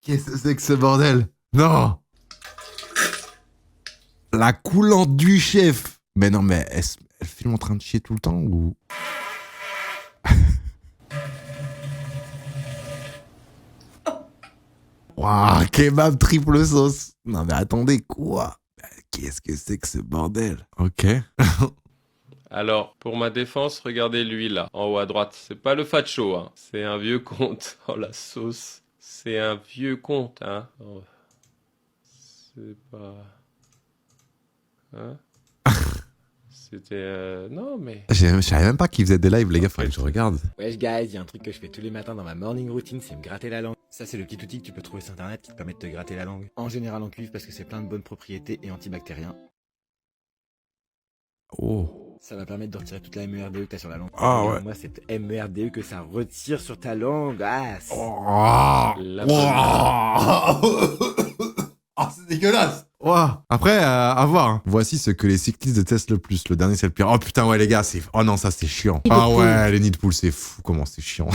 Qu'est-ce que c'est que ce bordel? Non! La coulante du chef! Mais non, mais elle filme en train de chier tout le temps ou... Waouh, kebab triple sauce! Non mais attendez, quoi? Qu'est-ce que c'est que ce bordel? Ok. Alors, pour ma défense, regardez lui là, en haut à droite. C'est pas le facho, hein. C'est un vieux conte. Oh la sauce. C'est un vieux conte, hein. Oh, c'est pas... Hein? C'était... Non mais... Je savais même pas qu'ils faisaient des lives, les gars, faudrait que je regarde. Wesh guys, y a un truc que je fais tous les matins dans ma morning routine, c'est me gratter la langue. Ça c'est le petit outil que tu peux trouver sur internet qui te permet de te gratter la langue. En général en cuivre parce que c'est plein de bonnes propriétés et antibactérien. Oh. Ça va permettre de retirer toute la MERDE que t'as sur la langue. Ah Et ouais. moi cette MERDE que ça retire sur ta langue. Ah, Oh. La Oh, c'est dégueulasse. Ouah. Après, à voir. Hein. Voici ce que les cyclistes détestent le plus. Le dernier, c'est le pire. Oh putain, ouais, les gars, c'est... Oh non, ça, c'est chiant. Ah ouais, les nids de poule, c'est fou. Comment c'est chiant.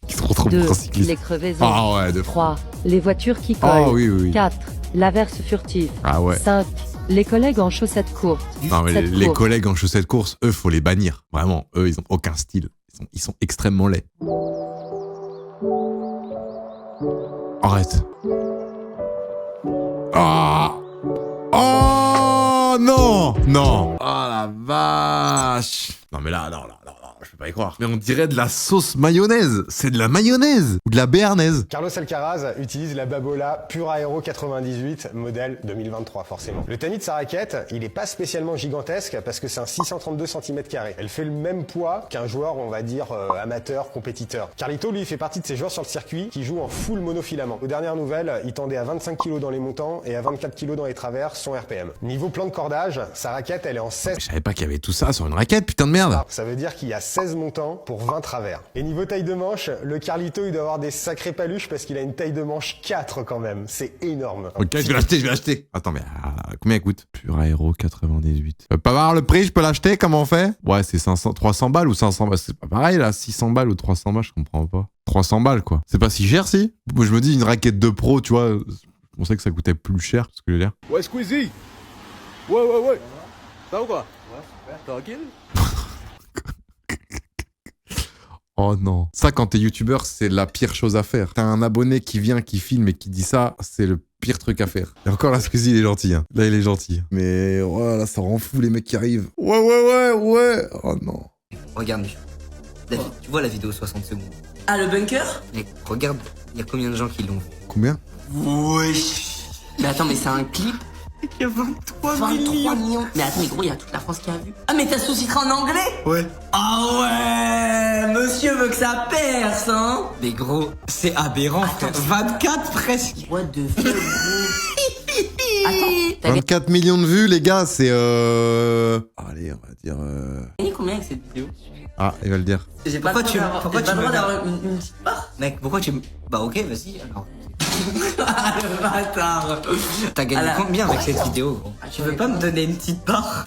Ils sont trop 2. pour un cycliste. Les crevaisons. Ah ouais, de... 3. Les voitures qui collent. Ah oui, oui, oui. 4. L'averse furtif. Ah ouais. 5. Les collègues en chaussettes courtes. Non, mais les courtes. collègues en chaussettes courses, eux, faut les bannir. Vraiment, eux, ils ont aucun style. Ils sont extrêmement laids. Arrête. Ah. Oh non. Non. Oh la vache. Non mais là, non, je peux pas y croire. Mais on dirait de la sauce mayonnaise. C'est de la mayonnaise ou de la béarnaise. Carlos Alcaraz utilise la Babola Pure Aero 98, modèle 2023 forcément. Le tamis de sa raquette, il est pas spécialement gigantesque parce que c'est un 632 cm². Elle fait le même poids qu'un joueur, on va dire, amateur, compétiteur. Carlito, lui, fait partie de ces joueurs sur le circuit qui jouent en full monofilament. Aux dernières nouvelles, il tendait à 25 kg dans les montants et à 24 kg dans les travers, son RPM. Niveau plan de cordage, sa raquette, elle est en 16... Je savais pas qu'il y avait tout ça sur une raquette, putain de merde. Ça veut dire qu'il y a 16 montants pour 20 travers. Et niveau taille de manche, le Carlito, il doit avoir des sacrées paluches parce qu'il a une taille de manche 4 quand même. C'est énorme. Ok, je vais l'acheter. Attends, mais combien il coûte? Pure Aero 98. Pas voir le prix, je peux l'acheter, comment on fait? Ouais, c'est 300 balles ou 500 balles. C'est pas pareil là, 600 balles ou 300 balles, je comprends pas. 300 balles quoi. C'est pas si cher si? Moi je me dis une raquette de pro, tu vois, je pensais que ça coûtait plus cher, ce que je veux dire. Ouais, Squeezie. Ouais. Ça va ou quoi? Ouais, super. Tranquille? Oh non. Ça, quand t'es youtubeur, c'est la pire chose à faire. T'as un abonné qui vient, qui filme et qui dit ça, c'est le pire truc à faire. Et encore là, Squeezie, il est gentil. Hein. Là, il est gentil. Mais voilà, ça rend fou les mecs qui arrivent. Ouais. Oh non. Regarde, David, tu vois la vidéo 60 secondes? Ah, le bunker? Mais regarde, il y a combien de gens qui l'ont vu? Combien? Wesh. Mais attends, mais c'est un clip? Il y a 23 millions. Mais attends, mais gros, il y a toute la France qui a vu. Ah, mais t'as sous-titré en anglais? Ouais. Ah ouais, monsieur veut que ça perce, hein? Mais gros, c'est aberrant, frère. 24 presque. What the fuck, gros? Attends, t'as 24 millions de vues, les gars, c'est Allez, on va dire... gagné combien avec cette vidéo? Ah, il va le dire. J'ai pas Pourquoi tu le droit me d'avoir une petite part? Mec, pourquoi tu me... Bah ok, vas-y, alors. Ah, le bâtard. T'as gagné Alors- combien avec cette vidéo, gros? Tu veux pas me donner une petite part?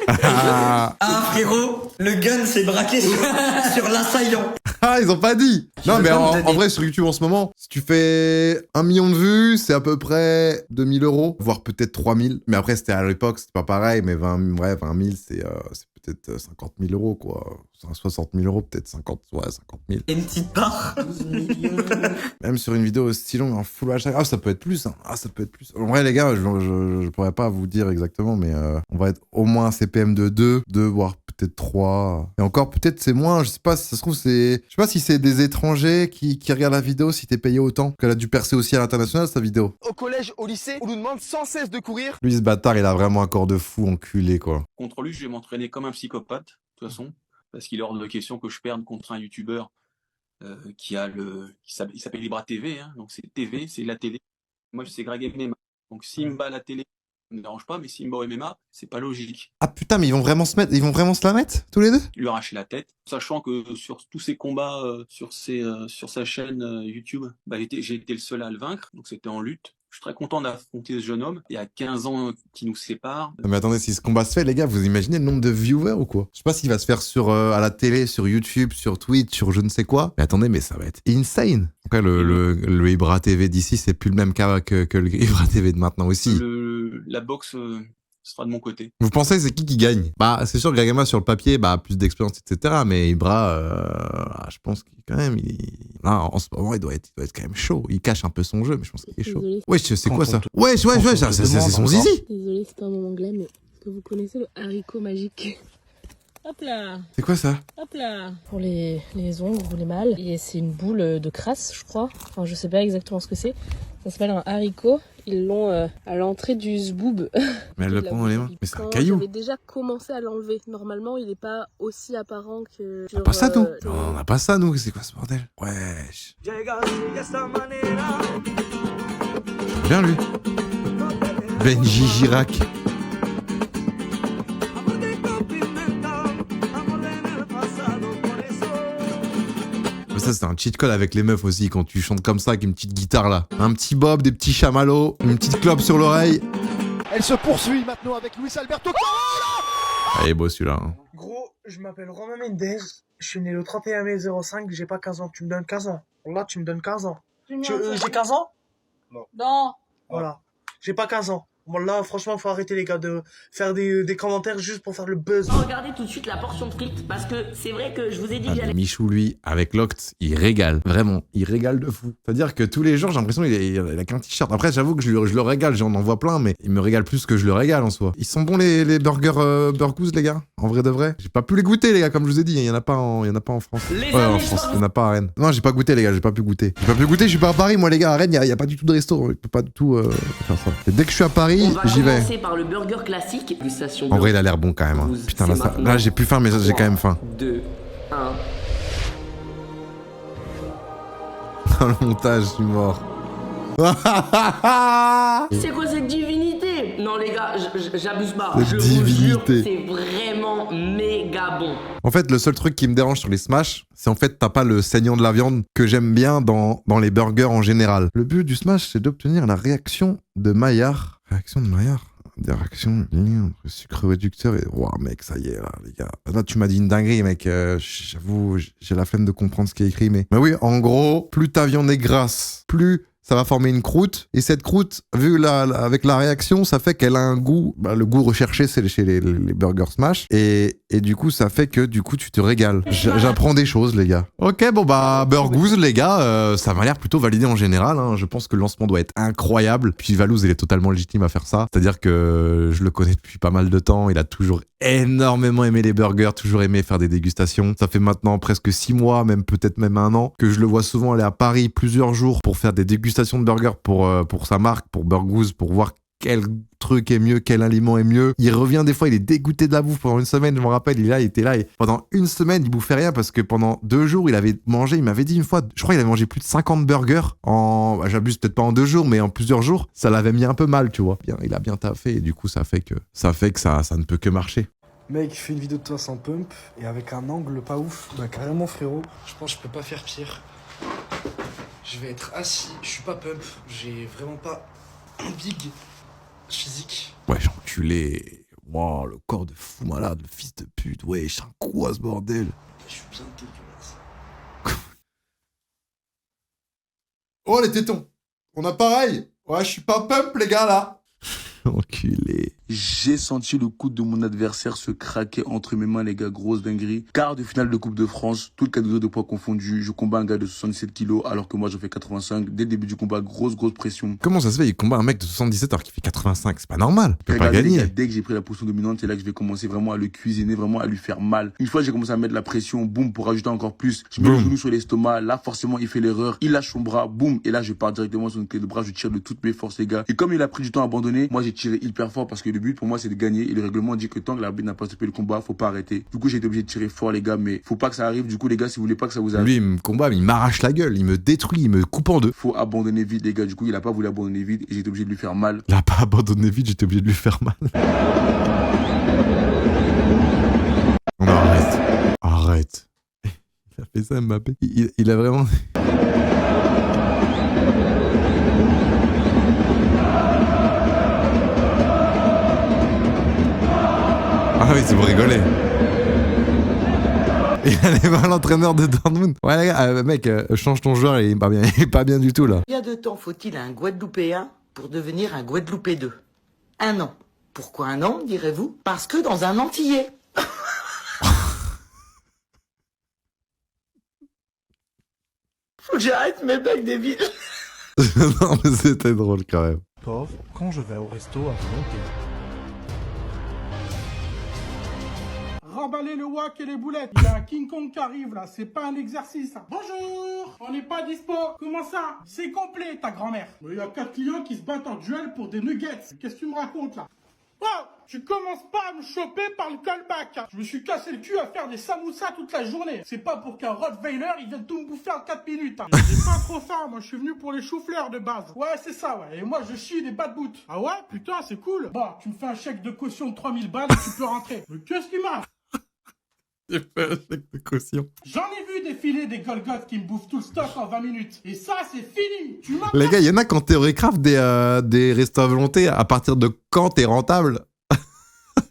Ah, Ah frérot, le gun s'est braqué sur l'assaillant. ah, ils ont pas dit. Non, veux mais pas me en donner- vrai, sur YouTube en ce moment, si tu fais 1 million de vues, c'est à peu près 2000 €, voire peut-être 3000. Mais après, c'était à l'époque, c'était pas pareil, mais 20 000, c'est peut-être 50 000 €, quoi. 60 000 € peut-être 50 000. Une petite part. 12 millions. Même sur une vidéo aussi longue en full HD. Ah, ça peut être plus. Hein. Ah, ça peut être plus. En vrai, les gars, je pourrais pas vous dire exactement, mais on va être au moins un CPM de 2, voire peut-être 3. Et encore, peut-être c'est moins. Je sais pas si ça se trouve, c'est. Je sais pas si c'est des étrangers qui regardent la vidéo, si t'es payé autant. Qu'elle a dû percer aussi à l'international, sa vidéo. Au collège, au lycée, on nous demande sans cesse de courir. Lui, ce bâtard, il a vraiment un corps de fou enculé, quoi. Contre lui, je vais m'entraîner comme un psychopathe, de toute façon, parce qu'il est hors de question que je perde contre un youtubeur il s'appelle Libra TV, hein, donc c'est TV, c'est la télé. Moi, c'est Greg MMA. Donc s'il me bat à la télé, ça me dérange pas, mais s'il me bat au MMA, c'est pas logique. Ah putain, mais ils vont vraiment se la mettre, tous les deux? Lui arracher la tête, sachant que sur tous ses combats sur sa chaîne YouTube, j'ai été le seul à le vaincre, donc c'était en lutte. Je suis très content d'affronter ce jeune homme. Il y a 15 ans qui nous séparent. Non, mais attendez, si ce combat se fait, les gars, vous imaginez le nombre de viewers ou quoi? Je sais pas s'il va se faire sur à la télé, sur YouTube, sur Twitch, sur je ne sais quoi. Mais attendez, mais ça va être insane. En tout cas, le Ibra TV d'ici, c'est plus le même cas que le Ibra TV de maintenant aussi. La boxe sera de mon côté. Vous pensez c'est qui gagne? Bah, c'est sûr que Gagama sur le papier, bah, plus d'expérience, etc. Mais Ibra, je pense qu'il quand même, là, en ce moment, il doit être quand même chaud. Il cache un peu son jeu, mais je pense qu'il est chaud. Wesh, c'est quoi ça? Wesh, c'est son zizi. Désolé, c'est pas un moment anglais, mais est-ce que vous connaissez le haricot magique? Hop là! C'est quoi ça? Hop là! Pour les ongles ou les mâles. Et c'est une boule de crasse, je crois. Enfin, je sais pas exactement ce que c'est. Ça s'appelle un haricot. Ils l'ont à l'entrée du zboob. Mais elle le prend dans les mains. Mais c'est un Quand caillou. j'avais déjà commencé à l'enlever. Normalement, il est pas aussi apparent que... On a pas ça, nous? Non, on a pas ça, nous. C'est quoi ce bordel? Wesh. Bien, lui. Benji Girac. Ça, c'est un cheat code avec les meufs aussi, quand tu chantes comme ça avec une petite guitare là. Un petit bob, des petits chamallows, une petite clope sur l'oreille. Elle se poursuit maintenant avec Luis Alberto. Ah, il est beau celui-là. Hein. Gros, je m'appelle Romain Mendes. Je suis né le 31 mai 05, j'ai pas 15 ans. Tu me donnes 15 ans. Là, tu me donnes 15 ans. J'ai 15 ans? Non. Non. Voilà. J'ai pas 15 ans. Bon, là, franchement, faut arrêter, les gars, de faire des commentaires juste pour faire le buzz. Regardez tout de suite la portion de frites, parce que c'est vrai que je vous ai dit que j'allais... Michou, lui, avec l'Oct, il régale. Vraiment, il régale de fou. C'est-à-dire que tous les jours, j'ai l'impression qu'il a qu'un t-shirt. Après, j'avoue que je le régale, j'en envoie plein, mais il me régale plus que je le régale en soi. Ils sont bons les burgers Burgoose, les gars? En vrai de vrai. J'ai pas pu les goûter, les gars, comme je vous ai dit. Il y en a pas en France. En France, il y en a pas à Rennes. Non, j'ai pas goûté, les gars, j'ai pas pu goûter. Je suis pas à Paris, moi, les gars. À Rennes, il y a pas du tout de resto. Je peux pas du tout faire ça. Et dès que je suis à Paris, j'y vais. Par le burger classique. En vrai, il a l'air bon quand même. Hein. Putain, là j'ai plus faim, mais j'ai quand même faim. 2, 1. Dans le montage, je suis mort. C'est quoi cette divinité? Non, les gars, j'abuse pas. Cette divinité. C'est vraiment méga bon. En fait, le seul truc qui me dérange sur les Smash, c'est en fait, t'as pas le saignant de la viande que j'aime bien dans les burgers en général. Le but du Smash, c'est d'obtenir la réaction de Maillard. Réaction de Maillard? Des réactions entre sucre réducteur et... Ouah, mec, ça y est, là, les gars. Là, tu m'as dit une dinguerie, mec. J'avoue, j'ai la flemme de comprendre ce qui est écrit, mais oui, en gros, plus ta viande est grasse, plus ça va former une croûte. Et cette croûte, vu avec la réaction, ça fait qu'elle a un goût... Bah, le goût recherché, c'est chez les burgers Smash. Et du coup, ça fait que, du coup, tu te régales. J'apprends des choses, les gars. Ok, bon, bah, Burgoose, les gars, ça m'a l'air plutôt validé en général. Hein. Je pense que le lancement doit être incroyable. Puis Valouz, il est totalement légitime à faire ça. C'est-à-dire que je le connais depuis pas mal de temps. Il a toujours énormément aimé les burgers, toujours aimé faire des dégustations. Ça fait maintenant presque 6 mois, peut-être même 1 an, que je le vois souvent aller à Paris plusieurs jours pour faire des dégustations de burgers pour sa marque, pour Burgoose, pour voir quel truc est mieux, quel aliment est mieux. Il revient des fois, il est dégoûté de la bouffe pendant 1 semaine, je me rappelle, il était là et pendant 1 semaine, il bouffait rien parce que pendant 2 jours, il avait mangé, il m'avait dit une fois, je crois qu'il avait mangé plus de 50 burgers j'abuse peut-être pas en 2 jours, mais en plusieurs jours, ça l'avait mis un peu mal, tu vois. Il a bien taffé et du coup, ça fait que ça ne peut que marcher. Mec, je fais une vidéo de toi sans pump et avec un angle pas ouf. Bah carrément, frérot, je pense que je peux pas faire pire. Je vais être assis, je suis pas pump, j'ai vraiment pas un big physique. Wesh, enculé. Wow, le corps de fou malade, le fils de pute. Wesh, c'est un quoi ce bordel? Je suis bien dégueulasse. Oh les tétons, on a pareil. Ouais, je suis pas pump les gars là. Enculé. J'ai senti le coude de mon adversaire se craquer entre mes mains, les gars, grosse dinguerie. Quart de finale de Coupe de France, tout le catégorie de poids confondu. Je combats un gars de 77 kilos alors que moi j'en fais 85. Dès le début du combat, grosse pression. Comment ça se fait? Il combat un mec de 77 alors qu'il fait 85, c'est pas normal. Il peut pas gagner. Gars, dès que j'ai pris la position dominante, c'est là que je vais commencer vraiment à le cuisiner, vraiment à lui faire mal. Une fois j'ai commencé à mettre la pression, boum, pour rajouter encore plus. Je mets le genou sur l'estomac, là forcément il fait l'erreur. Il lâche son bras, boum, et là je pars directement sur une clé de bras, je tire de toutes mes forces, les gars. Et comme il a pris du temps à abandonner, moi j'ai tiré hyper fort parce que le but pour moi c'est de gagner. Et le règlement dit que tant que l'arbitre n'a pas stoppé le combat, faut pas arrêter. Du coup, j'ai été obligé de tirer fort, les gars, mais faut pas que ça arrive. Du coup, les gars, si vous voulez pas que ça vous arrive. Lui, il me combat, mais il m'arrache la gueule, il me détruit, il me coupe en deux. Faut abandonner vite, les gars. Du coup, il a pas voulu abandonner vite et j'ai été obligé de lui faire mal. Il a pas abandonné vite, j'étais obligé de lui faire mal. Non, arrête. Il a fait ça, Mbappé. Il a vraiment... Ah oui, c'est pour rigoler. Il allait voir l'entraîneur de Dortmund. Ouais, les gars, mec, change ton joueur, il est pas bien du tout, là. Combien de temps faut-il à un Guadeloupéen pour devenir un Guadeloupé 2? 1 an. Pourquoi 1 an, direz-vous? Parce que dans un Antillais. Faut que j'arrête mes becs débiles. Non, mais c'était drôle, quand même. Pauvre, quand je vais au resto à volonté. Remballez le wok et les boulettes. Il y a un King Kong qui arrive là, c'est pas un exercice. Hein. Bonjour, on n'est pas dispo. Comment ça? C'est complet ta grand-mère. Il y a 4 clients qui se battent en duel pour des nuggets. Qu'est-ce que tu me racontes là? Oh, tu commences pas à me choper par le callback. Hein. Je me suis cassé le cul à faire des samoussas toute la journée. C'est pas pour qu'un Rottweiler il vienne tout me bouffer en 4 minutes. Hein. J'ai pas trop faim, moi je suis venu pour les choux-fleurs de base. Ouais, c'est ça, ouais. Et moi je chie des bad boots. Ah ouais? Putain, c'est cool. Bon, tu me fais un chèque de caution de 3000 balles et tu peux rentrer. Mais qu'est-ce qui marche? J'ai fait un chèque de caution. J'en ai vu défiler des Golgoth qui me bouffent tout le stock en 20 minutes. Et ça, c'est fini. Tu m'as... Les gars, il y en a quand théorie-craft des restos à volonté. À partir de quand t'es rentable?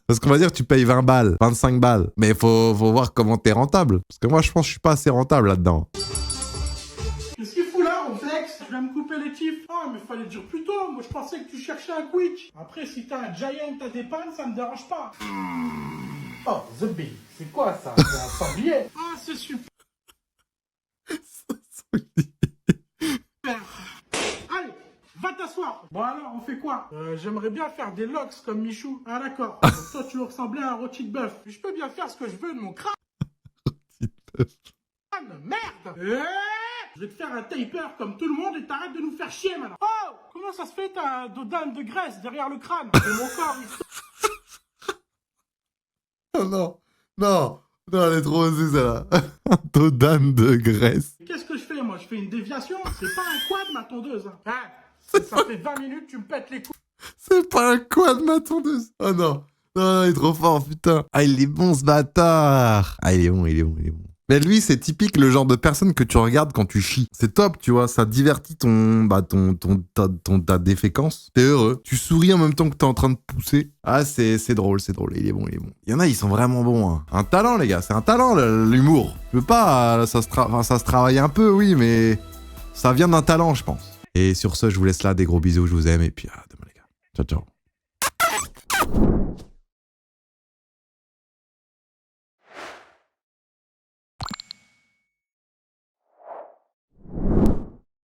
Parce qu'on va dire que tu payes 20 balles, 25 balles. Mais faut voir comment t'es rentable. Parce que moi, je pense que je suis pas assez rentable là-dedans. Qu'est-ce qu'il fout là, Flex? Je vais me couper les tifs. Ah, mais fallait le dire plus tôt. Moi, je pensais que tu cherchais un quick. Après, si t'as un Giant à dépanne, ça me dérange pas. Oh, The Bee. C'est quoi ça? C'est un sanglier. Ah, c'est super. Allez, va t'asseoir. Bon alors, on fait quoi? J'aimerais bien faire des locks comme Michou. Ah d'accord. Donc, toi, tu ressemblais à un rôti de bœuf. Je peux bien faire ce que je veux de mon crâne. Merde. Je vais te faire un taper comme tout le monde et t'arrêtes de nous faire chier maintenant. Oh, comment ça se fait? T'as un dodane de graisse derrière le crâne. Et mon corps, il... Oh non, non, non, elle est trop osée, celle-là. Un dodane de graisse. Qu'est-ce que je fais, moi? Je fais une déviation? C'est pas un quad, ma tondeuse. Hein. Ça fait 20 minutes, tu me pètes les couilles. C'est pas un quad, ma tondeuse. Oh non, non, il est trop fort, putain. Ah, il est bon, ce bâtard. Ah, il est bon, il est bon, il est bon. Mais lui, c'est typique le genre de personne que tu regardes quand tu chies. C'est top, tu vois, ça divertit ta déféquence. T'es heureux. Tu souris en même temps que t'es en train de pousser. Ah, c'est drôle, il est bon, il est bon. Il y en a, ils sont vraiment bons. Hein. Un talent, les gars, c'est un talent, l'humour. Tu peux pas, ça se travaille un peu, oui, mais ça vient d'un talent, je pense. Et sur ce, je vous laisse là, des gros bisous, je vous aime, et puis à demain, les gars. Ciao, ciao.